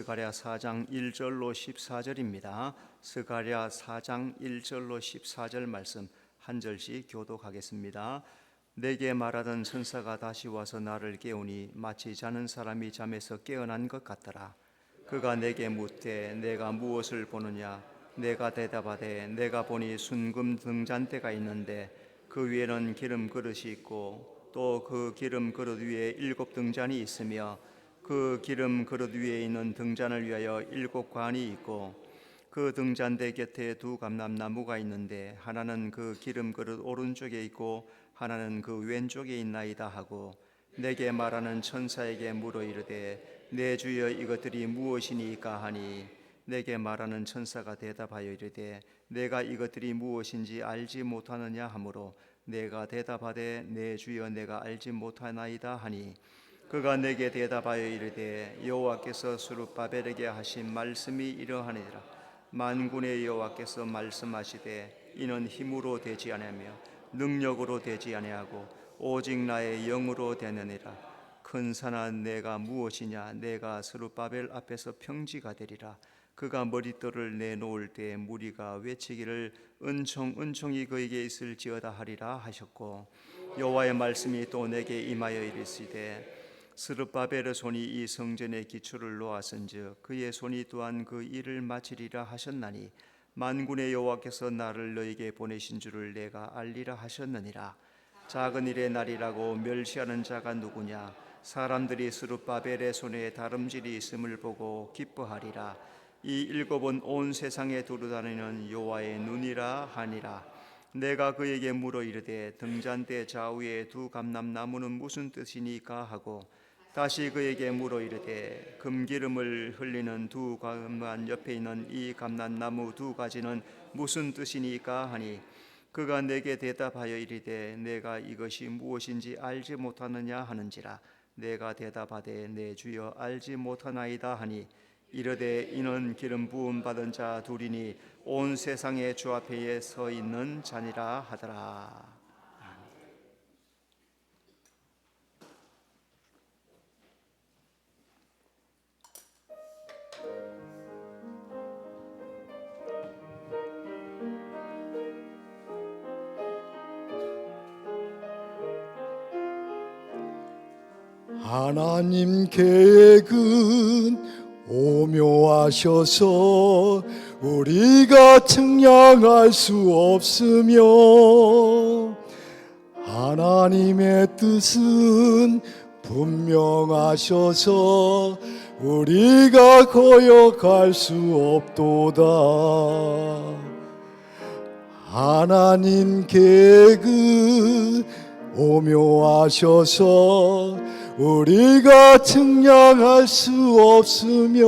스가랴 4장 1절로 14절입니다. 스가랴 4장 1절로 14절 말씀 한 절씩 교독하겠습니다. 내게 말하던 천사가 다시 와서 나를 깨우니 마치 자는 사람이 잠에서 깨어난 것 같더라. 그가 내게 묻되 내가 무엇을 보느냐? 내가 대답하되 내가 보니 순금 등잔대가 있는데 그 위에는 기름 그릇이 있고 또 그 기름 그릇 위에 7 등잔이 있으며 그 기름 그릇 위에 있는 등잔을 위하여 7 관이 있고 그 등잔대 곁에 2 감람나무가 있는데 하나는 그 기름 그릇 오른쪽에 있고 하나는 그 왼쪽에 있나이다 하고 내게 말하는 천사에게 물어 이르되 내 주여 이것들이 무엇이니까 하니 내게 말하는 천사가 대답하여 이르되 내가 이것들이 무엇인지 알지 못하느냐 하므로 내가 대답하되 내 주여 내가 알지 못하나이다 하니 그가 내게 대답하여 이르되 여호와께서 스룹바벨에게 하신 말씀이 이러하니라. 만군의 여호와께서 말씀하시되 이는 힘으로 되지 아니하며 능력으로 되지 아니하고 오직 나의 영으로 되느니라. 큰 산아 내가 무엇이냐? 내가 스룹바벨 앞에서 평지가 되리라. 그가 머릿돌을 내놓을 때 무리가 외치기를 은총이 그에게 있을지어다 하리라 하셨고 여호와의 말씀이 또 내게 임하여 이르시되 스룹바벨의 손이 이 성전의 기초를 놓았은즉 그의 손이 또한 그 일을 마치리라 하셨나니 만군의 여호와께서 나를 너에게 보내신 줄을 내가 알리라 하셨느니라. 작은 일의 날이라고 멸시하는 자가 누구냐? 사람들이 스룹바벨의 손에 다름질이 있음을 보고 기뻐하리라. 이 7은 온 세상에 두루다니는 여호와의 눈이라 하니라. 내가 그에게 물어 이르되 등잔대 좌우에 2 감람나무는 무슨 뜻이니까 하고 다시 그에게 물어 이르되 금기름을 흘리는 2 감람 옆에 있는 이 감람나무 2 가지는 무슨 뜻이니까 하니 그가 내게 대답하여 이르되 내가 이것이 무엇인지 알지 못하느냐 하는지라. 내가 대답하되 내 주여 알지 못하나이다 하니 이르되 이는 기름 부음 받은 자 2이니 온 세상의 주 앞에 서 있는 자니라 하더라. 하나님 계획은 오묘하셔서 우리가 측량할 수 없으며 하나님의 뜻은 분명하셔서 우리가 거역할 수 없도다. 하나님 계획은 오묘하셔서 우리가 측량할 수 없으며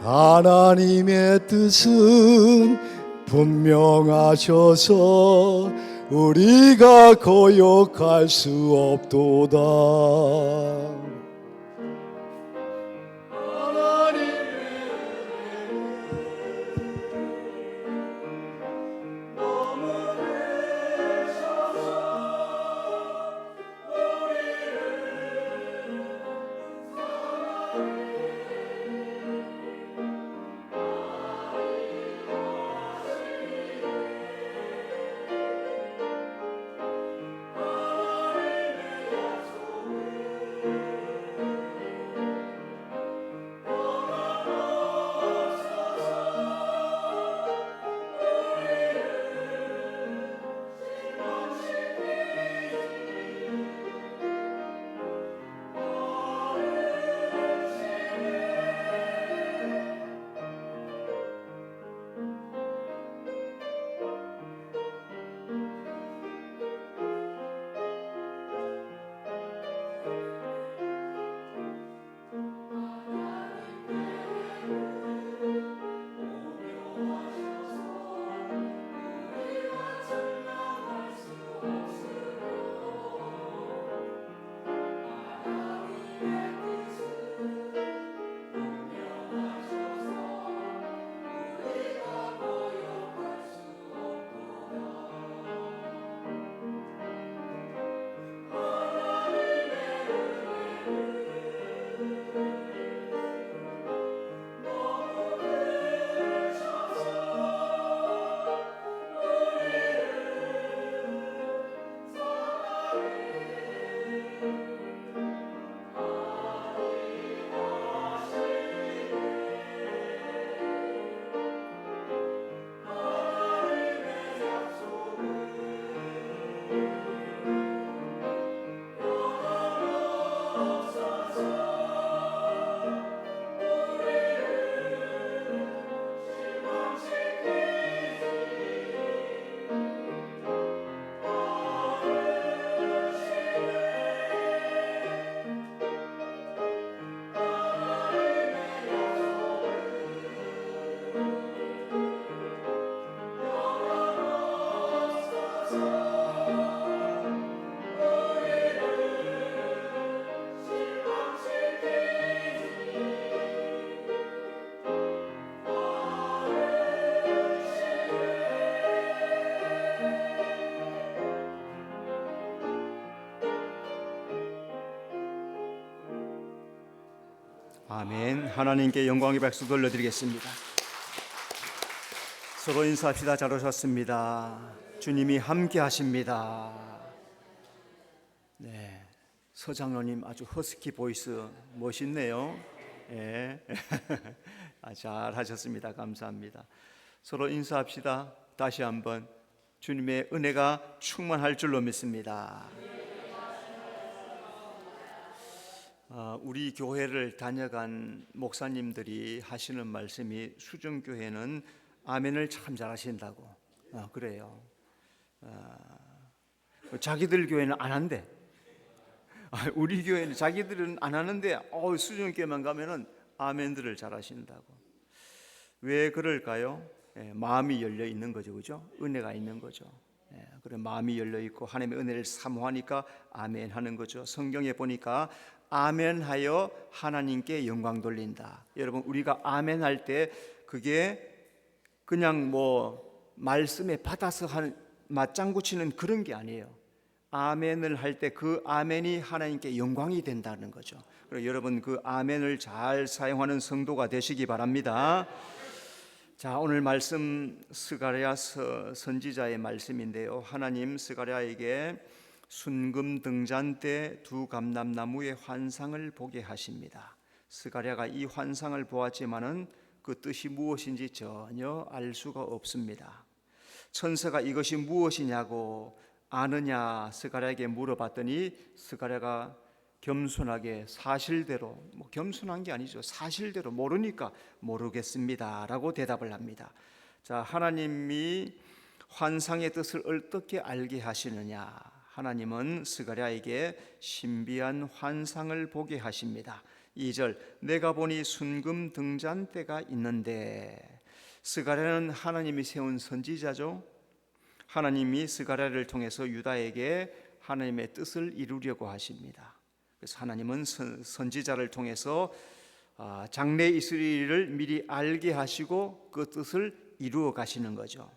하나님의 뜻은 분명하셔서 우리가 거역할 수 없도다. 아멘. 하나님께 영광의 박수 돌려드리겠습니다. 서로 인사합시다. 잘 오셨습니다. 주님이 함께 하십니다. 네, 서장로님 아주 허스키 보이스 멋있네요. 예. 잘 하셨습니다. 감사합니다. 서로 인사합시다. 다시 한번 주님의 은혜가 충만할 줄로 믿습니다. 우리 교회를 다녀간 목사님들이 하시는 말씀이 수정교회는 아멘을 참 잘하신다고. 그래요. 자기들 교회는 안 한대. 우리 교회는 자기들은 안 하는데 수정교회만 가면은 아멘들을 잘하신다고. 왜 그럴까요? 마음이 열려 있는 거죠, 그죠? 은혜가 있는 거죠. 그래 마음이 열려 있고 하나님의 은혜를 사모하니까 아멘 하는 거죠. 성경에 보니까 아멘하여 하나님께 영광 돌린다. 여러분 우리가 아멘 할 때 그게 그냥 말씀에 받아서 하는 맞장구 치는 그런 게 아니에요. 아멘을 할 때 그 아멘이 하나님께 영광이 된다는 거죠. 그래서 여러분 그 아멘을 잘 사용하는 성도가 되시기 바랍니다. 자, 오늘 말씀 스가랴 선지자의 말씀인데요. 하나님 스가랴에게 순금 등잔 때 두 감람나무의 환상을 보게 하십니다. 스가랴가 이 환상을 보았지만은 그 뜻이 무엇인지 전혀 알 수가 없습니다. 천사가 이것이 무엇이냐고 아느냐 스가랴에게 물어봤더니 스가랴가 겸손하게 사실대로, 겸손한 게 아니죠, 사실대로 모르니까 모르겠습니다 라고 대답을 합니다. 자, 하나님이 환상의 뜻을 어떻게 알게 하시느냐? 하나님은 스가랴에게 신비한 환상을 보게 하십니다. 2절, 내가 보니 순금 등잔대가 있는데. 스가랴는 하나님이 세운 선지자죠. 하나님이 스가랴를 통해서 유다에게 하나님의 뜻을 이루려고 하십니다. 그래서 하나님은 선지자를 통해서 장래 이스라엘을 미리 알게 하시고 그 뜻을 이루어 가시는 거죠.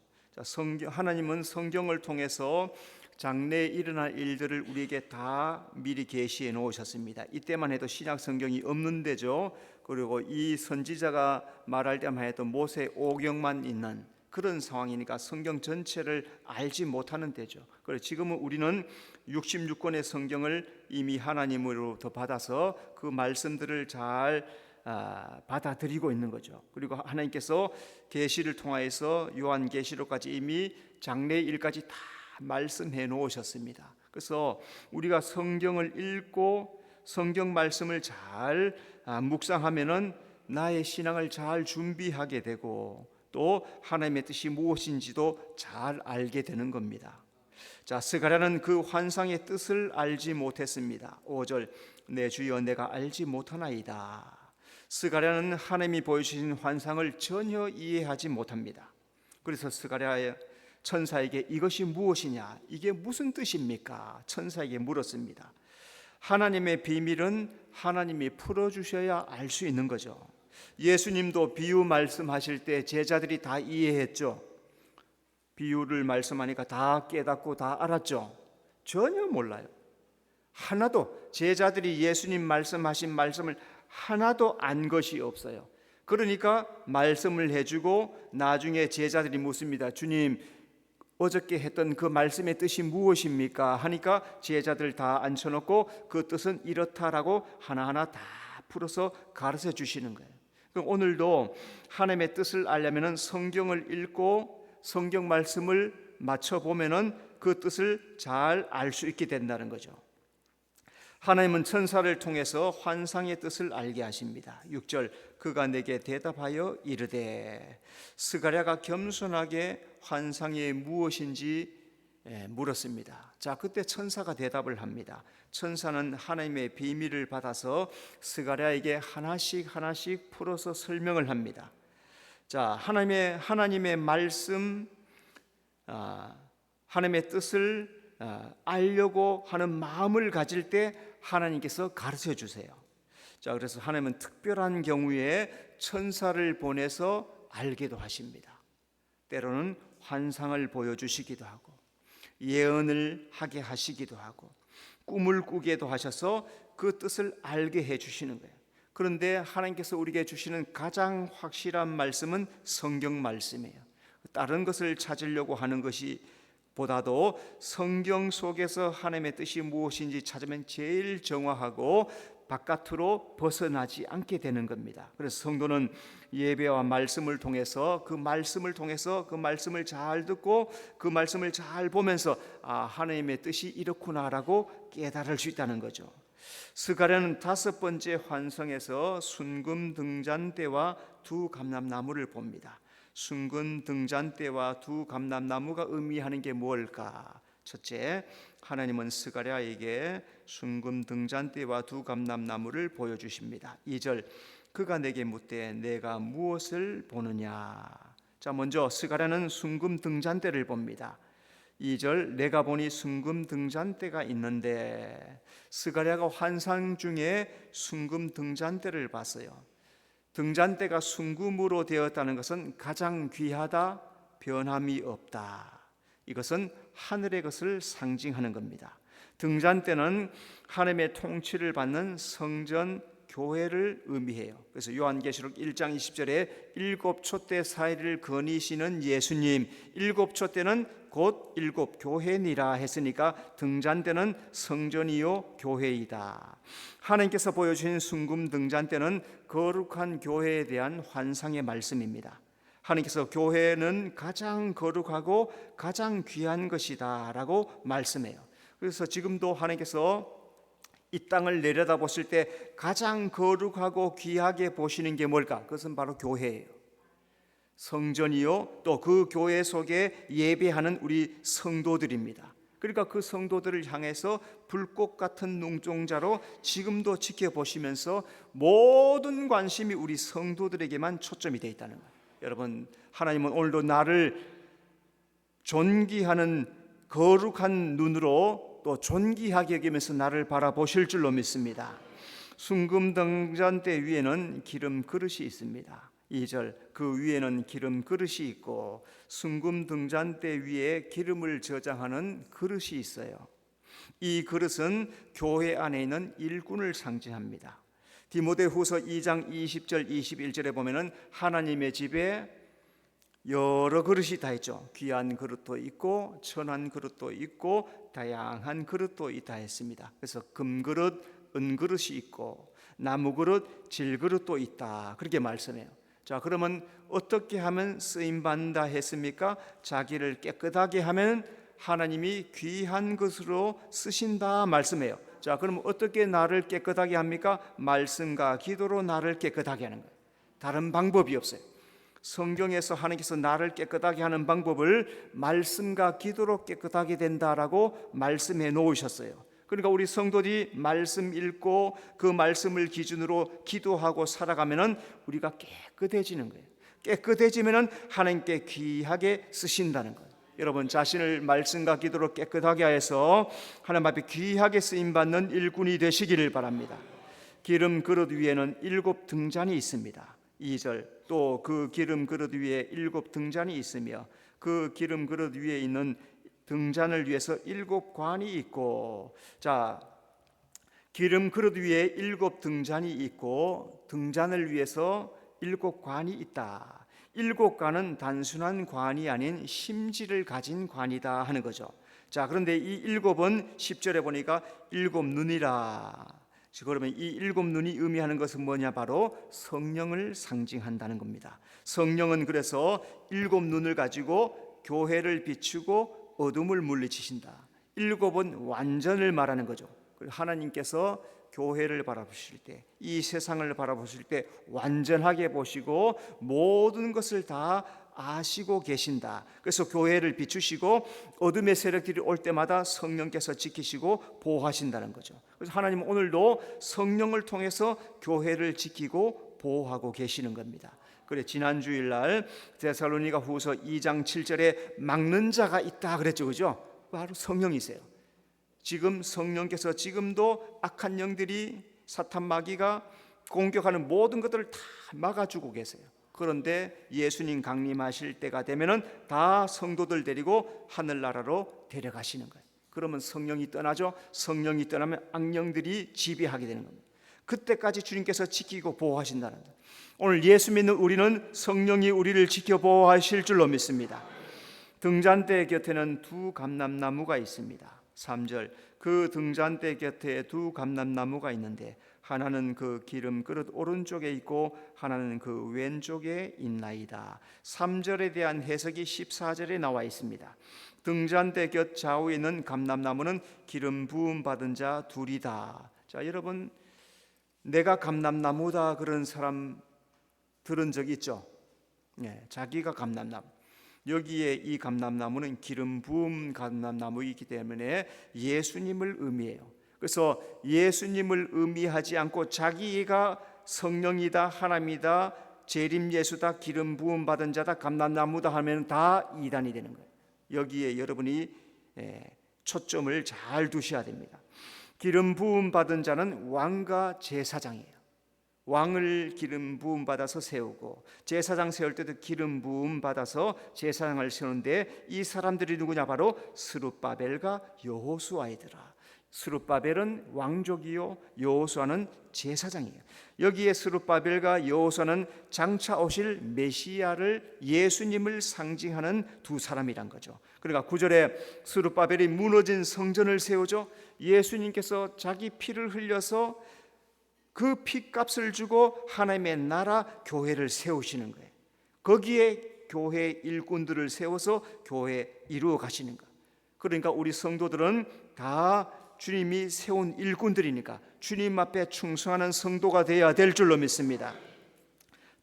하나님은 성경을 통해서 장래에 일어날 일들을 우리에게 다 미리 계시해 놓으셨습니다. 이때만 해도 신약 성경이 없는 데죠. 그리고 이 선지자가 말할 때만 해도 모세 오경만 있는 그런 상황이니까 성경 전체를 알지 못하는 때죠. 그래서 지금은 우리는 66권의 성경을 이미 하나님으로부터 받아서 그 말씀들을 잘 받아들이고 있는 거죠. 그리고 하나님께서 계시를 통하여서 요한계시록까지 이미 장래의 일까지 다 말씀해 놓으셨습니다. 그래서 우리가 성경을 읽고 성경 말씀을 잘 묵상하면은 나의 신앙을 잘 준비하게 되고 또 하나님의 뜻이 무엇인지도 잘 알게 되는 겁니다. 자, 스가랴는 그 환상의 뜻을 알지 못했습니다. 5절, 내 주여 내가 알지 못하나이다. 스가랴는 하나님이 보여주신 환상을 전혀 이해하지 못합니다. 그래서 스가랴의 천사에게 이것이 무엇이냐, 이게 무슨 뜻입니까? 천사에게 물었습니다. 하나님의 비밀은 하나님이 풀어주셔야 알 수 있는 거죠. 예수님도 비유 말씀하실 때 제자들이 다 이해했죠. 비유를 말씀하니까 다 깨닫고 다 알았죠. 전혀 몰라요. 하나도 제자들이 예수님 말씀하신 말씀을 하나도 안 것이 없어요. 그러니까 말씀을 해주고 나중에 제자들이 묻습니다. 주님, 어저께 했던 그 말씀의 뜻이 무엇입니까? 하니까 제자들 다 앉혀놓고 그 뜻은 이렇다라고 하나하나 다 풀어서 가르쳐 주시는 거예요. 그럼 오늘도 하나님의 뜻을 알려면 성경을 읽고 성경 말씀을 맞춰보면 그 뜻을 잘 알 수 있게 된다는 거죠. 하나님은 천사를 통해서 환상의 뜻을 알게 하십니다. 6절, 그가 내게 대답하여 이르되. 스가랴가 겸손하게 환상이 무엇인지 물었습니다. 자, 그때 천사가 대답을 합니다. 천사는 하나님의 비밀을 받아서 스가랴에게 하나씩 풀어서 설명을 합니다. 자, 하나님의 말씀, 하나님의 뜻을 알려고 하는 마음을 가질 때 하나님께서 가르쳐 주세요. 자, 그래서 하나님은 특별한 경우에 천사를 보내서 알게도 하십니다. 때로는 환상을 보여주시기도 하고 예언을 하게 하시기도 하고 꿈을 꾸게도 하셔서 그 뜻을 알게 해주시는 거예요. 그런데 하나님께서 우리에게 주시는 가장 확실한 말씀은 성경 말씀이에요. 다른 것을 찾으려고 하는 것이 보다도 성경 속에서 하나님의 뜻이 무엇인지 찾으면 제일 정확하고 바깥으로 벗어나지 않게 되는 겁니다. 그래서 성도는 예배와 말씀을 통해서 그 말씀을 잘 듣고 그 말씀을 잘 보면서 하나님의 뜻이 이렇구나라고 깨달을 수 있다는 거죠. 스가랴는 5번째 환성에서 순금 등잔대와 두 감람나무를 봅니다. 순금 등잔대와 두 감람나무가 의미하는 게 뭘까? 첫째, 하나님은 스가랴에게 순금 등잔대와 두 감람나무를 보여주십니다. 2절, 그가 내게 묻되 내가 무엇을 보느냐? 자, 먼저 스가랴는 순금 등잔대를 봅니다. 2절, 내가 보니 순금 등잔대가 있는데, 스가랴가 환상 중에 순금 등잔대를 봤어요. 등잔대가 순금으로 되었다는 것은 가장 귀하다, 변함이 없다. 이것은 하늘의 것을 상징하는 겁니다. 등잔대는 하나님의 통치를 받는 성전 교회를 의미해요. 그래서 요한계시록 1장 20절에 7 촛대 사이를 거니시는 예수님, 7 촛대는 곧 7 교회니라 했으니까 등잔대는 성전이요 교회이다. 하나님께서 보여주신 순금 등잔대는 거룩한 교회에 대한 환상의 말씀입니다. 하나님께서 교회는 가장 거룩하고 가장 귀한 것이다 라고 말씀해요. 그래서 지금도 하나님께서 이 땅을 내려다보실 때 가장 거룩하고 귀하게 보시는 게 뭘까? 그것은 바로 교회예요. 성전이요, 또 그 교회 속에 예배하는 우리 성도들입니다. 그러니까 그 성도들을 향해서 불꽃 같은 눈동자로 지금도 지켜보시면서 모든 관심이 우리 성도들에게만 초점이 되어 있다는 거예요. 여러분, 하나님은 오늘도 나를 존귀하는 거룩한 눈으로 또 존귀하게 여기면서 나를 바라보실 줄로 믿습니다. 순금 등잔대 위에는 기름 그릇이 있습니다. 2절, 그 위에는 기름 그릇이 있고 순금 등잔대 위에 기름을 저장하는 그릇이 있어요. 이 그릇은 교회 안에 있는 일꾼을 상징합니다. 디모데후서 2장 20절 21절에 보면은 하나님의 집에 여러 그릇이 다 있죠. 귀한 그릇도 있고 천한 그릇도 있고 다양한 그릇도 있다 했습니다. 그래서 금그릇, 은그릇이 있고 나무그릇, 질그릇도 있다, 그렇게 말씀해요. 자, 그러면 어떻게 하면 쓰임받는다 했습니까? 자기를 깨끗하게 하면 하나님이 귀한 것으로 쓰신다 말씀해요. 자, 그럼 어떻게 나를 깨끗하게 합니까? 말씀과 기도로 나를 깨끗하게 하는 거예요. 다른 방법이 없어요. 성경에서 하나님께서 나를 깨끗하게 하는 방법을 말씀과 기도로 깨끗하게 된다라고 말씀해 놓으셨어요. 그러니까 우리 성도들이 말씀 읽고 그 말씀을 기준으로 기도하고 살아가면은 우리가 깨끗해지는 거예요. 깨끗해지면은 하나님께 귀하게 쓰신다는 거예요. 여러분, 자신을 말씀과 기도로 깨끗하게 하여서 하나님 앞에 귀하게 쓰임받는 일꾼이 되시기를 바랍니다. 기름 그릇 위에는 7 등잔이 있습니다. 2절, 또 그 기름 그릇 위에 7 등잔이 있으며 그 기름 그릇 위에 있는 등잔을 위해서 7 관이 있고, 자, 기름 그릇 위에 7 등잔이 있고 등잔을 위해서 7 관이 있다. 7 관은 단순한 관이 아닌 심지를 가진 관이다 하는 거죠. 자, 그런데 이 7은 10절에 보니까 7 눈이라. 그러면 이 7 눈이 의미하는 것은 뭐냐? 바로 성령을 상징한다는 겁니다. 성령은 그래서 7 눈을 가지고 교회를 비추고 어둠을 물리치신다. 7은 완전을 말하는 거죠. 하나님께서 교회를 바라보실 때, 이 세상을 바라보실 때 완전하게 보시고 모든 것을 다 아시고 계신다. 그래서 교회를 비추시고 어둠의 세력들이 올 때마다 성령께서 지키시고 보호하신다는 거죠. 그래서 하나님은 오늘도 성령을 통해서 교회를 지키고 보호하고 계시는 겁니다. 그래, 지난 주일날 데살로니가 후서 2장 7절에 막는 자가 있다 그랬죠, 그죠? 바로 성령이세요. 지금 성령께서 지금도 악한 영들이, 사탄 마귀가 공격하는 모든 것들을 다 막아주고 계세요. 그런데 예수님 강림하실 때가 되면은 다 성도들 데리고 하늘나라로 데려가시는 거예요. 그러면 성령이 떠나죠. 성령이 떠나면 악령들이 지배하게 되는 겁니다. 그때까지 주님께서 지키고 보호하신다는 거예요. 오늘 예수 믿는 우리는 성령이 우리를 지켜 보호하실 줄로 믿습니다. 등잔대 곁에는 두 감람나무가 있습니다. 3절, 그 등잔대 곁에 두 감람나무가 있는데 하나는 그 기름 그릇 오른쪽에 있고 하나는 그 왼쪽에 있나이다. 3절에 대한 해석이 14절에 나와 있습니다. 등잔대 곁 좌우에 있는 감람나무는 기름 부음 받은 자 둘이다. 자, 여러분, 내가 감람나무다 그런 사람 들은 적 있죠? 네, 자기가 감람나무. 여기에 이 감람나무는 기름 부음 감람나무이기 때문에 예수님을 의미해요. 그래서 예수님을 의미하지 않고 자기가 성령이다, 하나님이다, 재림 예수다, 기름 부음 받은 자다, 감람나무다 하면 다 이단이 되는 거예요. 여기에 여러분이 초점을 잘 두셔야 됩니다. 기름 부음 받은 자는 왕과 제사장이에요. 왕을 기름 부음 받아서 세우고 제사장 세울 때도 기름 부음 받아서 제사장을 세우는데 이 사람들이 누구냐? 바로 스룹바벨과 여호수아이더라. 스룹바벨은 왕족이요 여호수아는 제사장이에요. 여기에 스룹바벨과 여호수아는 장차 오실 메시아를 예수님을 상징하는 두 사람이란 거죠. 그러니까 9절에 스룹바벨이 무너진 성전을 세우죠. 예수님께서 자기 피를 흘려서 그 피값을 주고 하나님의 나라 교회를 세우시는 거예요. 거기에 교회 일꾼들을 세워서 교회 이루어 가시는 거예요. 그러니까 우리 성도들은 다 주님이 세운 일꾼들이니까 주님 앞에 충성하는 성도가 되어야 될 줄로 믿습니다.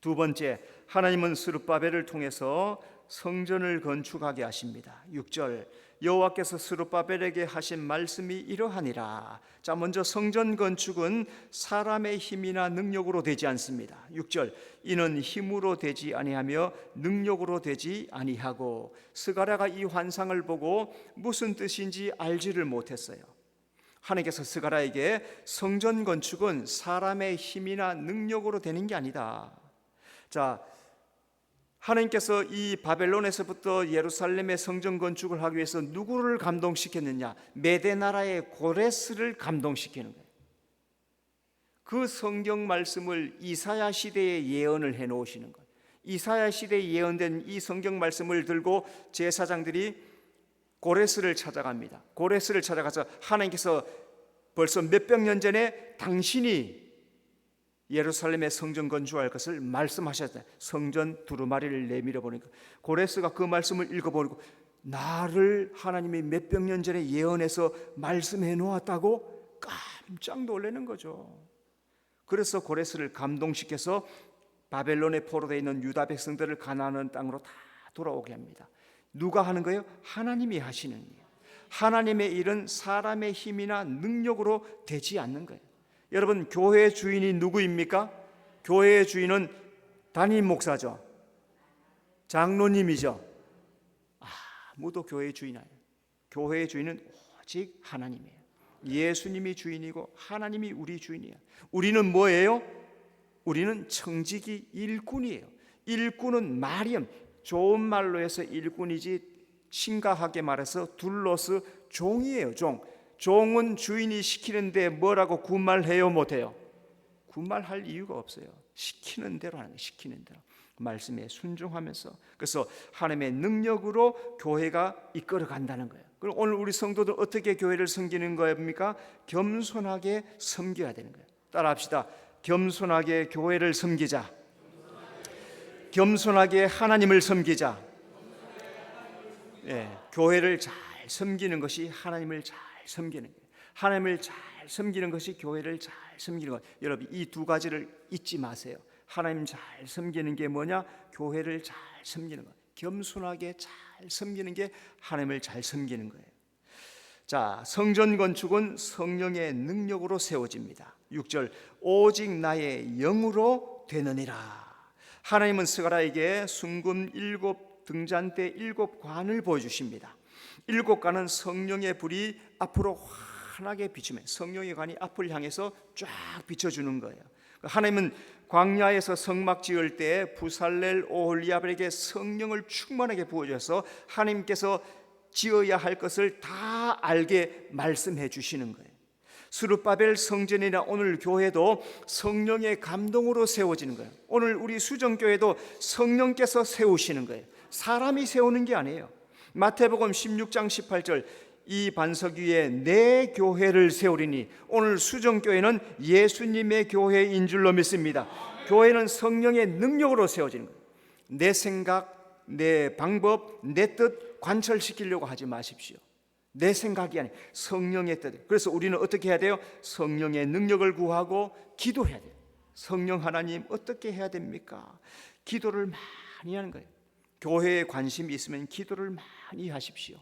두 번째, 하나님은 스룹바벨을 통해서 성전을 건축하게 하십니다. 6절, 여호와께서 스룹바벨에게 하신 말씀이 이러하니라. 자, 먼저 성전 건축은 사람의 힘이나 능력으로 되지 않습니다. 6절, 이는 힘으로 되지 아니하며 능력으로 되지 아니하고. 스가랴가 이 환상을 보고 무슨 뜻인지 알지를 못했어요. 하나님께서 스가랴에게 성전 건축은 사람의 힘이나 능력으로 되는 게 아니다. 자, 하나님께서 이 바벨론에서부터 예루살렘의 성전 건축을 하기 위해서 누구를 감동시켰느냐? 메대 나라의 고레스를 감동시키는 거예요. 그 성경 말씀을 이사야 시대에 예언을 해 놓으시는 거예요. 이사야 시대에 예언된 이 성경 말씀을 들고 제사장들이 고레스를 찾아갑니다. 고레스를 찾아가서 하나님께서 벌써 몇백 년 전에 당신이 예루살렘의 성전 건축할 것을 말씀하셨다. 성전 두루마리를 내밀어 보니까 고레스가 그 말씀을 읽어보고 나를 하나님이 몇백 년 전에 예언해서 말씀해 놓았다고 깜짝 놀라는 거죠. 그래서 고레스를 감동시켜서 바벨론에 포로되어 있는 유다 백성들을 가나안 땅으로 다 돌아오게 합니다. 누가 하는 거예요? 하나님이 하시는 일이에요. 하나님의 일은 사람의 힘이나 능력으로 되지 않는 거예요. 여러분, 교회의 주인이 누구입니까? 교회의 주인은 담임 목사죠. 장로님이죠. 아무도 교회의 주인 아니에요. 교회의 주인은 오직 하나님이에요. 예수님이 주인이고 하나님이 우리 주인이에요. 우리는 뭐예요? 우리는 청지기 일꾼이에요. 일꾼은 마리엄, 좋은 말로 해서 일꾼이지 심각하게 말해서 둘러스 종이에요. 종은 주인이 시키는데 뭐라고 군말해요? 못해요? 군말할 이유가 없어요. 시키는 대로 하는 거예요. 시키는 대로 말씀에 순종하면서. 그래서 하나님의 능력으로 교회가 이끌어 간다는 거예요. 그럼 오늘 우리 성도들 어떻게 교회를 섬기는 겁니까? 겸손하게 섬겨야 되는 거예요. 따라합시다. 겸손하게 교회를 섬기자. 겸손하게 하나님을 섬기자. 교회를 잘 섬기는 것이 하나님을 잘 섬기는 거예요. 하나님을 잘 섬기는 것이 교회를 잘 섬기는 것. 여러분, 이 두 가지를 잊지 마세요. 하나님 잘 섬기는 게 뭐냐? 교회를 잘 섬기는 것. 겸손하게 잘 섬기는 게 하나님을 잘 섬기는 거예요. 자, 성전 건축은 성령의 능력으로 세워집니다. 6절, 오직 나의 영으로 되느니라. 하나님은 스가랴에게 순금 7 등잔대 7관을 보여주십니다. 7관은 성령의 불이 앞으로 환하게 비추면 성령의 관이 앞을 향해서 쫙 비춰주는 거예요. 하나님은 광야에서 성막 지을 때 부살렐 오홀리압에게 성령을 충만하게 부어줘서 하나님께서 지어야 할 것을 다 알게 말씀해 주시는 거예요. 스룹바벨 성전이나 오늘 교회도 성령의 감동으로 세워지는 거예요. 오늘 우리 수정교회도 성령께서 세우시는 거예요. 사람이 세우는 게 아니에요. 마태복음 16장 18절 이 반석 위에 내 교회를 세우리니, 오늘 수정교회는 예수님의 교회인 줄로 믿습니다. 교회는 성령의 능력으로 세워지는 거예요. 내 생각, 내 방법, 내 뜻 관철시키려고 하지 마십시오. 내 생각이 아니에요. 성령의 뜻. 그래서 우리는 어떻게 해야 돼요? 성령의 능력을 구하고 기도해야 돼요. 성령 하나님 어떻게 해야 됩니까? 기도를 많이 하는 거예요. 교회에 관심이 있으면 기도를 많이 하십시오.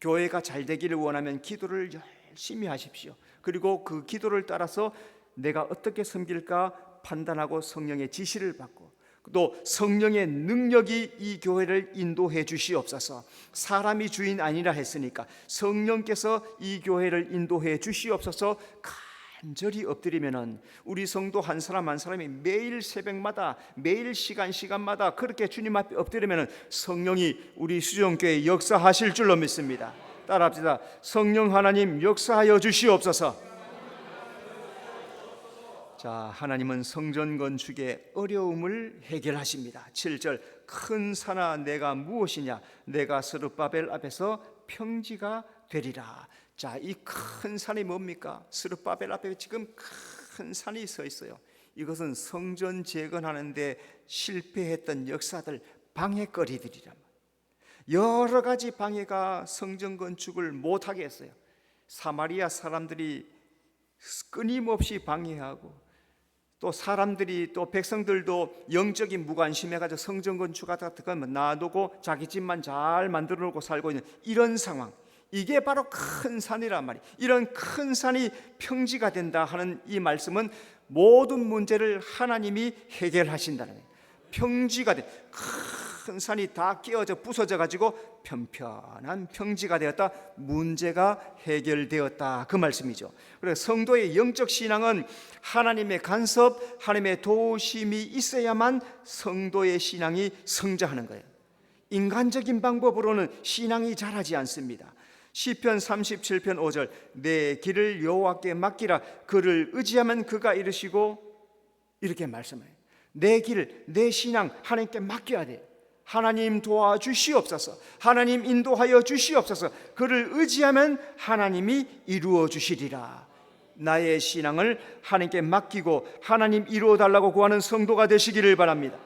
교회가 잘 되기를 원하면 기도를 열심히 하십시오. 그리고 그 기도를 따라서 내가 어떻게 섬길까 판단하고 성령의 지시를 받고, 또 성령의 능력이 이 교회를 인도해 주시옵소서. 사람이 주인 아니라 했으니까 성령께서 이 교회를 인도해 주시옵소서 간절히 엎드리면은, 우리 성도 한 사람 한 사람이 매일 새벽마다 매일 시간마다 그렇게 주님 앞에 엎드리면은 성령이 우리 수정교회에 역사하실 줄로 믿습니다. 따라합시다. 성령 하나님 역사하여 주시옵소서. 자, 하나님은 성전 건축의 어려움을 해결하십니다. 7절 큰 산아 내가 무엇이냐, 내가 스룹바벨 앞에서 평지가 되리라. 자, 이 큰 산이 뭡니까? 스룹바벨 앞에 지금 큰 산이 서 있어요. 이것은 성전 재건하는데 실패했던 역사들, 방해거리들이란 말이에요. 여러 가지 방해가 성전 건축을 못하게 했어요. 사마리아 사람들이 끊임없이 방해하고, 또 사람들이, 또 백성들도 영적인 무관심해가지고 성전 건축하다가 놔두고 자기 집만 잘 만들어 놓고 살고 있는 이런 상황, 이게 바로 큰 산이란 말이에요. 이런 큰 산이 평지가 된다 하는 이 말씀은 모든 문제를 하나님이 해결하신다는 거예요. 평지가 된 큰 산이 다 깨어져 부서져 가지고 편편한 평지가 되었다, 문제가 해결되었다, 그 말씀이죠. 그래서 성도의 영적 신앙은 하나님의 간섭, 하나님의 도우심이 있어야만 성도의 신앙이 성장하는 거예요. 인간적인 방법으로는 신앙이 자라지 않습니다. 시편 37편 5절 내 길을 여호와께 맡기라, 그를 의지하면 그가 이르시고, 이렇게 말씀해요. 내 길, 내 신앙 하나님께 맡겨야 돼요. 하나님 도와주시옵소서, 하나님 인도하여 주시옵소서. 그를 의지하면 하나님이 이루어 주시리라. 나의 신앙을 하나님께 맡기고 하나님 이루어 달라고 구하는 성도가 되시기를 바랍니다.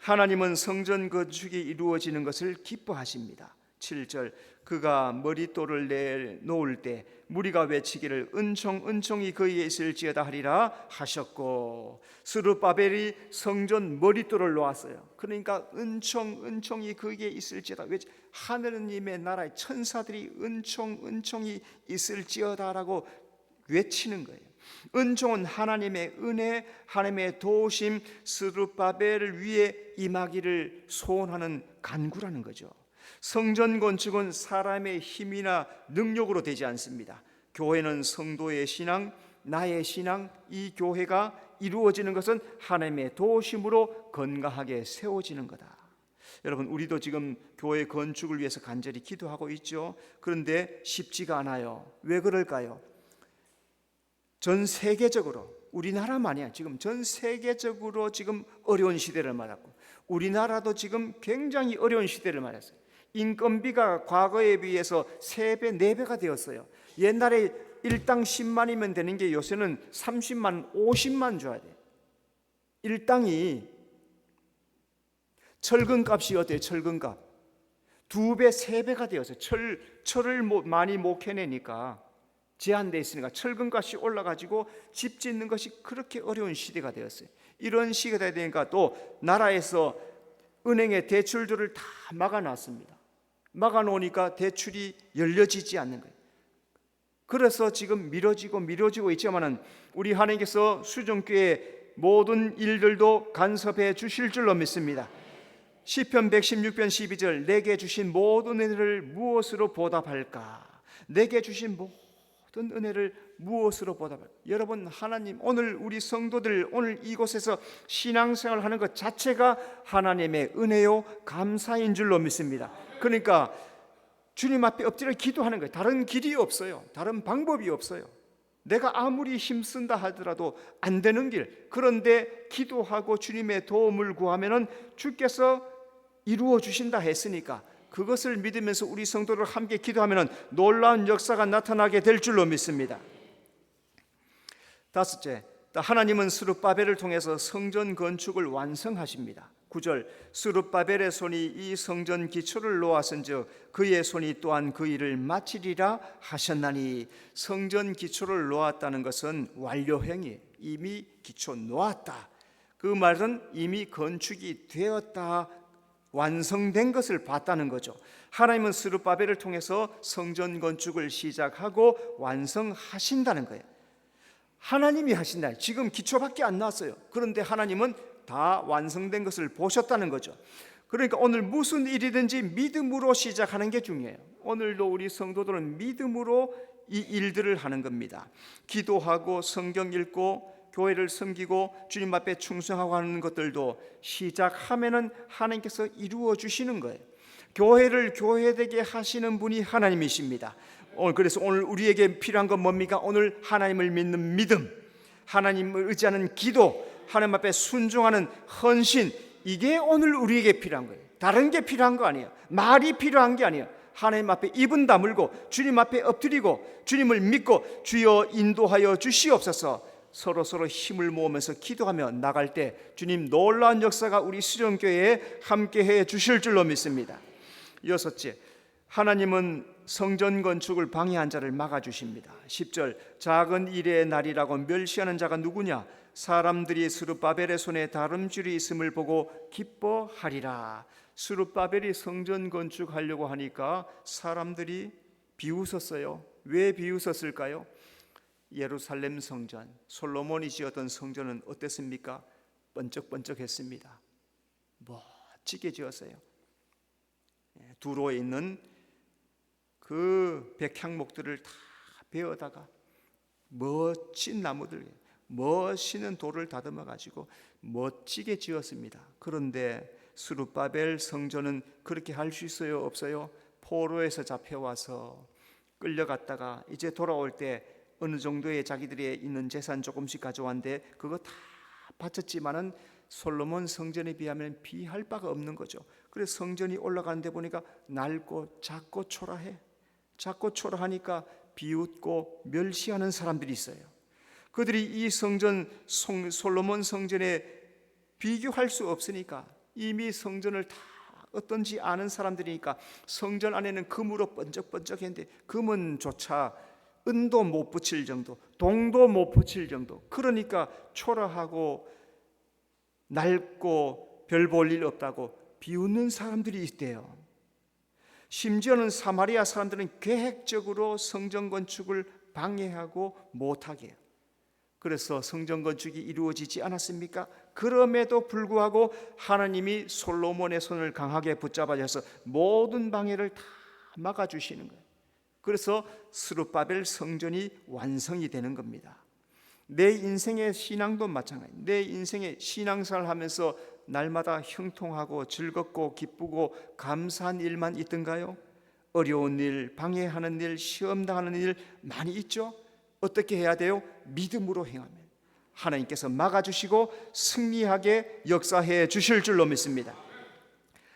하나님은 성전 건축이 이루어지는 것을 기뻐하십니다. 7절 그가 머릿돌을 내놓을 때 무리가 외치기를 은총이 그에게 있을지어다 하리라 하셨고, 스룹바벨이 성전 머릿돌을 놓았어요. 그러니까 은총이 그에게 있을지어다, 하느님의 나라의 천사들이 은총이 있을지어다라고 외치는 거예요. 은총은 하나님의 은혜, 하나님의 도우심, 스룹바벨을 위해 임하기를 소원하는 간구라는 거죠. 성전 건축은 사람의 힘이나 능력으로 되지 않습니다. 교회는 성도의 신앙, 나의 신앙, 이 교회가 이루어지는 것은 하나님의 도우심으로 건강하게 세워지는 거다. 여러분, 우리도 지금 교회 건축을 위해서 간절히 기도하고 있죠. 그런데 쉽지가 않아요. 왜 그럴까요? 전 세계적으로, 우리나라만이야, 지금 전 세계적으로 지금 어려운 시대를 맞았고, 우리나라도 지금 굉장히 어려운 시대를 맞았어요. 인건비가 과거에 비해서 3배, 4배가 되었어요. 옛날에 일당 10만이면 되는 게 요새는 30만, 50만 줘야 돼요. 일당이. 철근값이 어때요? 철근값 2배, 3배가 되었어요. 철을 많이 못 캐내니까, 제한되어 있으니까 철근값이 올라가지고 집 짓는 것이 그렇게 어려운 시대가 되었어요. 이런 시대가 되니까 또 나라에서 은행의 대출들을 다 막아놨습니다. 막아놓으니까 대출이 열려지지 않는 거예요. 그래서 지금 미뤄지고 있지만은 우리 하나님께서 수정교회 모든 일들도 간섭해 주실 줄로 믿습니다. 시편 116편 12절 내게 주신 모든 은혜를 무엇으로 보답할까? 내게 주신 모든 은혜를 무엇으로 보답할까? 여러분, 하나님, 오늘 우리 성도들 오늘 이곳에서 신앙생활을 하는 것 자체가 하나님의 은혜요 감사인 줄로 믿습니다. 그러니까 주님 앞에 엎드려 기도하는 거예요. 다른 길이 없어요. 다른 방법이 없어요. 내가 아무리 힘쓴다 하더라도 안 되는 길, 그런데 기도하고 주님의 도움을 구하면은 주께서 이루어 주신다 했으니까 그것을 믿으면서 우리 성도들 함께 기도하면은 놀라운 역사가 나타나게 될 줄로 믿습니다. 다섯째, 하나님은 스룹바벨을 통해서 성전 건축을 완성하십니다. 9절, 스룹바벨의 손이 이 성전 기초를 놓았은즉 그의 손이 또한 그 일을 마치리라 하셨나니, 성전 기초를 놓았다는 것은 완료행위, 이미 기초 놓았다. 그 말은 이미 건축이 되었다, 완성된 것을 봤다는 거죠. 하나님은 스룹바벨을 통해서 성전 건축을 시작하고 완성하신다는 거예요. 하나님이 하신다. 지금 기초밖에 안 나왔어요. 그런데 하나님은 다 완성된 것을 보셨다는 거죠. 그러니까 오늘 무슨 일이든지 믿음으로 시작하는 게 중요해요. 오늘도 우리 성도들은 믿음으로 이 일들을 하는 겁니다. 기도하고 성경 읽고 교회를 섬기고 주님 앞에 충성하고 하는 것들도 시작하면은 하나님께서 이루어 주시는 거예요. 교회를 교회되게 하시는 분이 하나님이십니다. 그래서 오늘 우리에게 필요한 건 뭡니까? 오늘 하나님을 믿는 믿음, 하나님을 의지하는 기도, 하나님 앞에 순종하는 헌신, 이게 오늘 우리에게 필요한 거예요. 다른 게 필요한 거 아니에요. 말이 필요한 게 아니에요. 하나님 앞에 입은 다물고 주님 앞에 엎드리고 주님을 믿고 주여 인도하여 주시옵소서, 서로 힘을 모으면서 기도하며 나갈 때 주님 놀라운 역사가 우리 수련교회에 함께해 주실 줄로 믿습니다. 여섯째, 하나님은 성전 건축을 방해한 자를 막아주십니다. 10절, 작은 일의 날이라고 멸시하는 자가 누구냐? 사람들이 스룹바벨의 손에 다름줄이 있음을 보고 기뻐하리라. 스룹바벨이 성전 건축하려고 하니까 사람들이 비웃었어요. 왜 비웃었을까요? 예루살렘 성전, 솔로몬이 지었던 성전은 어땠습니까? 번쩍번쩍했습니다. 멋지게 지었어요. 두로에 있는 그 백향목들을 다 베어다가 멋진 나무들, 멋있는 돌을 다듬어 가지고 멋지게 지었습니다. 그런데 스룹바벨 성전은 그렇게 할 수 있어요? 없어요? 포로에서 잡혀와서 끌려갔다가 이제 돌아올 때 어느 정도의 자기들의 있는 재산 조금씩 가져왔는데 그거 다 바쳤지만은 솔로몬 성전에 비하면 비할 바가 없는 거죠. 그래서 성전이 올라가는데 보니까 낡고 작고 초라해. 작고 초라하니까 비웃고 멸시하는 사람들이 있어요. 그들이 이 성전, 솔로몬 성전에 비교할 수 없으니까, 이미 성전을 다 어떤지 아는 사람들이니까 성전 안에는 금으로 번쩍번쩍했는데 금은조차 은도 못 붙일 정도, 동도 못 붙일 정도, 그러니까 초라하고 낡고 별 볼 일 없다고 비웃는 사람들이 있대요. 심지어는 사마리아 사람들은 계획적으로 성전 건축을 방해하고 못하게 해요. 그래서 성전 건축이 이루어지지 않았습니까? 그럼에도 불구하고 하나님이 솔로몬의 손을 강하게 붙잡아줘서 모든 방해를 다 막아주시는 거예요. 그래서 스룹바벨 성전이 완성이 되는 겁니다. 내 인생의 신앙도 마찬가지예요. 내 인생의 신앙생활 하면서 날마다 형통하고 즐겁고 기쁘고 감사한 일만 있던가요? 어려운 일, 방해하는 일, 시험당하는 일 많이 있죠? 어떻게 해야 돼요? 믿음으로 행하면 하나님께서 막아주시고 승리하게 역사해 주실 줄로 믿습니다.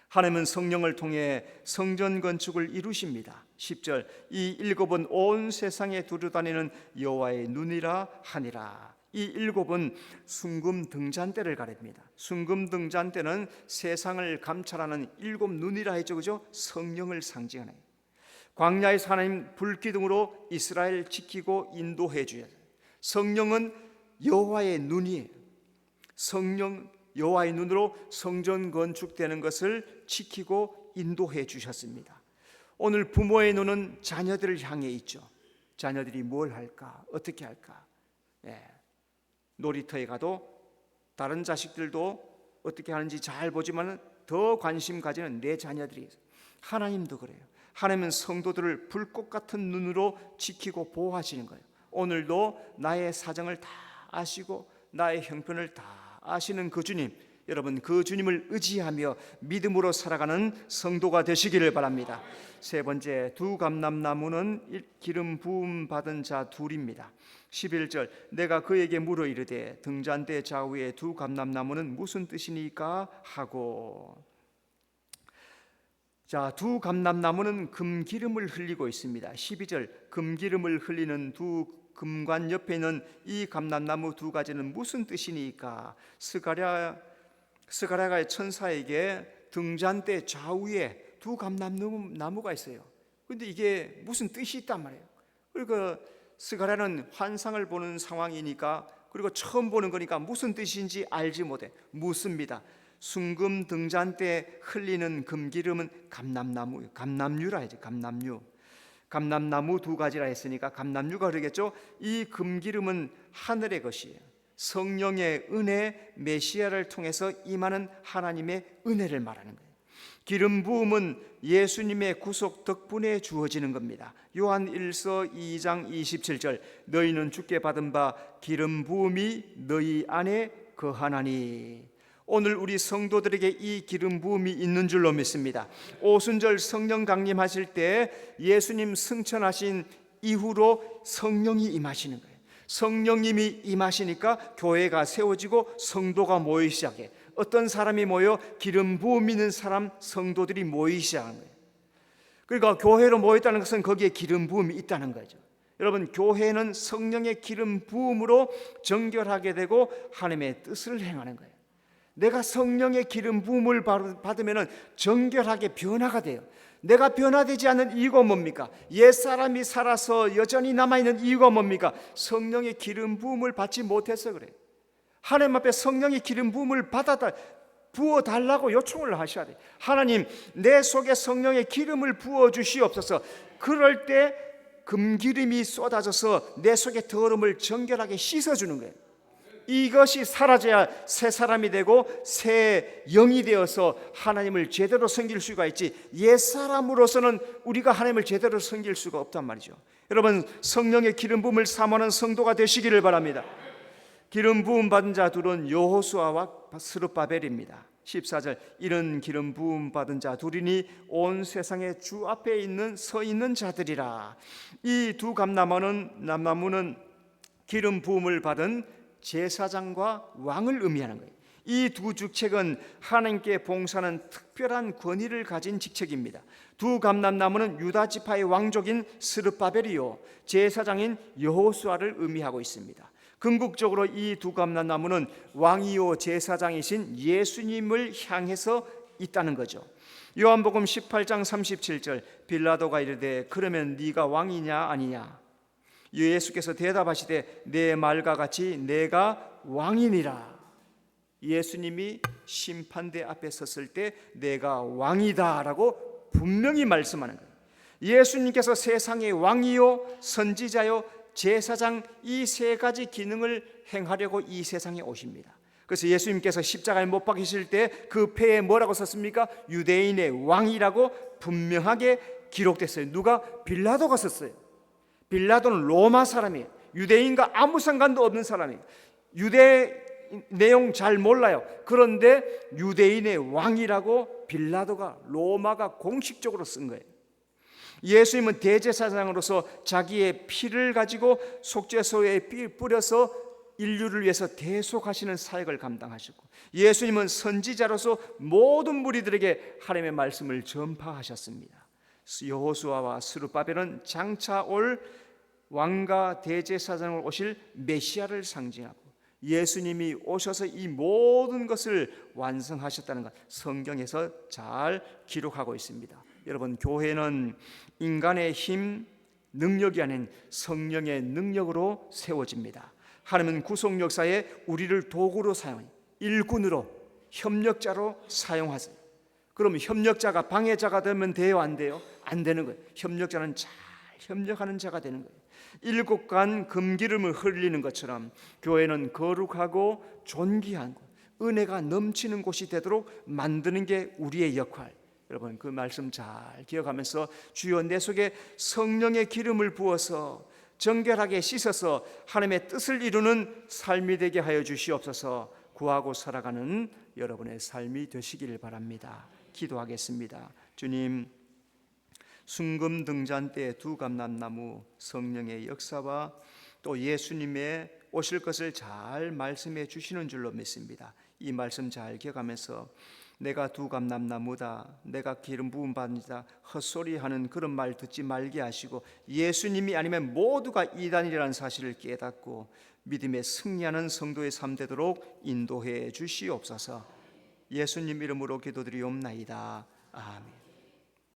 하나님은 성령을 통해 성전 건축을 이루십니다. 10절, 이 일곱은 온 세상에 두루다니는 여호와의 눈이라 하니라. 이 일곱은 순금 등잔대를 가립니다. 순금 등잔대는 세상을 감찰하는 일곱 눈이라 했죠, 그죠? 성령을 상징하는. 광야에서 하나님 불기둥으로 이스라엘 지키고 인도해 주셔요. 성령은 여호와의 눈이에요. 성령 여호와의 눈으로 성전 건축되는 것을 지키고 인도해 주셨습니다. 오늘 부모의 눈은 자녀들을 향해 있죠. 자녀들이 뭘 할까? 어떻게 할까? 놀이터에 가도 다른 자식들도 어떻게 하는지 잘 보지만 더 관심 가지는 내 자녀들이 있어요. 하나님도 그래요. 하나님은 성도들을 불꽃 같은 눈으로 지키고 보호하시는 거예요. 오늘도 나의 사정을 다 아시고 나의 형편을 다 아시는 그 주님, 여러분 그 주님을 의지하며 믿음으로 살아가는 성도가 되시기를 바랍니다. 세 번째, 두 감람나무는 기름 부음 받은 자 둘입니다. 11절 내가 그에게 물어 이르되 등잔대 좌우에 두 감람나무는 무슨 뜻이니까 하고, 자, 두 감람나무는 금기름을 흘리고 있습니다. 12절 금기름을 흘리는 두 금관 옆에 있는 이 감람나무 두 가지는 무슨 뜻이니까? 스가랴가 천사에게 등잔대 좌우에 두 감람나무가 있어요. 그런데 이게 무슨 뜻이 있단 말이에요. 그리고 스가랴는 환상을 보는 상황이니까, 그리고 처음 보는 거니까 무슨 뜻인지 알지 못해 묻습니다. 순금 등잔대에 흘리는 금기름은 감람나무, 감람류라 하지. 감람나무 두 가지라 했으니까 감람류가 그러겠죠. 이 금기름은 하늘의 것이에요. 성령의 은혜, 메시아를 통해서 임하는 하나님의 은혜를 말하는 거예요. 기름 부음은 예수님의 구속 덕분에 주어지는 겁니다. 요한 1서 2장 27절 너희는 주께 받은 바 기름 부음이 너희 안에 거하나니. 오늘 우리 성도들에게 이 기름 부음이 있는 줄로 믿습니다. 오순절 성령 강림하실 때 예수님 승천하신 이후로 성령이 임하시는 거예요. 성령님이 임하시니까 교회가 세워지고 성도가 모이기 시작해. 어떤 사람이 모여? 기름 부음 있는 사람, 성도들이 모이기 시작한 거예요. 그러니까 교회로 모였다는 것은 거기에 기름 부음이 있다는 거죠. 여러분, 교회는 성령의 기름 부음으로 정결하게 되고 하나님의 뜻을 행하는 거예요. 내가 성령의 기름 부음을 받으면 정결하게 변화가 돼요. 내가 변화되지 않는 이유가 뭡니까? 옛사람이 살아서 여전히 남아있는 이유가 뭡니까? 성령의 기름 부음을 받지 못해서 그래요. 하나님 앞에 성령의 기름 부음을 부어달라고 요청을 하셔야 돼요. 하나님, 내 속에 성령의 기름을 부어주시옵소서. 그럴 때 금기름이 쏟아져서 내 속의 더러움을 정결하게 씻어주는 거예요. 이것이 사라져야 새 사람이 되고 새 영이 되어서 하나님을 제대로 섬길 수가 있지, 옛사람으로서는 우리가 하나님을 제대로 섬길 수가 없단 말이죠. 여러분, 성령의 기름 부음을 사모하는 성도가 되시기를 바랍니다. 기름 부음 받은 자 둘은 여호수아와 스룹바벨입니다. 14절 이런 기름 부음 받은 자 둘이니 온 세상의 주 앞에 서 있는 자들이라. 이 두 감람나무는 기름 부음을 받은 제사장과 왕을 의미하는 거예요. 이 두 직책은 하나님께 봉사하는 특별한 권위를 가진 직책입니다. 두 감람나무는 유다 지파의 왕족인 스룹바벨이요 제사장인 여호수아를 의미하고 있습니다. 궁극적으로 이 두 감람나무는 왕이요 제사장이신 예수님을 향해서 있다는 거죠. 요한복음 18장 37절 빌라도가 이르되 그러면 네가 왕이냐 아니냐? 예수께서 대답하시되 내 말과 같이 내가 왕이니라. 예수님이 심판대 앞에 섰을 때 내가 왕이다 라고 분명히 말씀하는 거예요. 예수님께서 세상의 왕이요 선지자요 제사장 이 세 가지 기능을 행하려고 이 세상에 오십니다. 그래서 예수님께서 십자가에 못 박히실 때 그 패에 뭐라고 썼습니까? 유대인의 왕이라고 분명하게 기록됐어요. 누가? 빌라도가 썼어요. 빌라도는 로마 사람이에요. 유대인과 아무 상관도 없는 사람이에요. 유대 내용 잘 몰라요. 그런데 유대인의 왕이라고 빌라도가, 로마가 공식적으로 쓴 거예요. 예수님은 대제사장으로서 자기의 피를 가지고 속죄소에 뿌려서 인류를 위해서 대속하시는 사역을 감당하셨고, 예수님은 선지자로서 모든 무리들에게 하나님의 말씀을 전파하셨습니다. 여호수아와 스룹바벨은 장차 올 왕과 대제사장으로 오실 메시아를 상징하고 예수님이 오셔서 이 모든 것을 완성하셨다는 것 성경에서 잘 기록하고 있습니다. 여러분, 교회는 인간의 힘, 능력이 아닌 성령의 능력으로 세워집니다. 하나님은 구속 역사에 우리를 도구로 사용해요. 일꾼으로, 협력자로 사용하세요. 그럼 협력자가 방해자가 되면 돼요, 안 돼요? 안 되는 거예요. 협력자는 잘 협력하는 자가 되는 거예요. 일곱간 금기름을 흘리는 것처럼 교회는 거룩하고 존귀한 곳, 은혜가 넘치는 곳이 되도록 만드는 게 우리의 역할. 여러분, 그 말씀 잘 기억하면서 주여 내 속에 성령의 기름을 부어서 정결하게 씻어서 하나님의 뜻을 이루는 삶이 되게 하여 주시옵소서. 구하고 살아가는 여러분의 삶이 되시기를 바랍니다. 기도하겠습니다. 주님, 순금 등잔대 두 감람나무 성령의 역사와 또 예수님의 오실 것을 잘 말씀해 주시는 줄로 믿습니다. 이 말씀 잘 기억하면서 내가 두감남나무다, 내가 기름 부음 받는다 헛소리하는 그런 말 듣지 말게 하시고 예수님이 아니면 모두가 이단이라는 사실을 깨닫고 믿음에 승리하는 성도의 삶 되도록 인도해 주시옵소서. 예수님 이름으로 기도드리옵나이다. 아멘.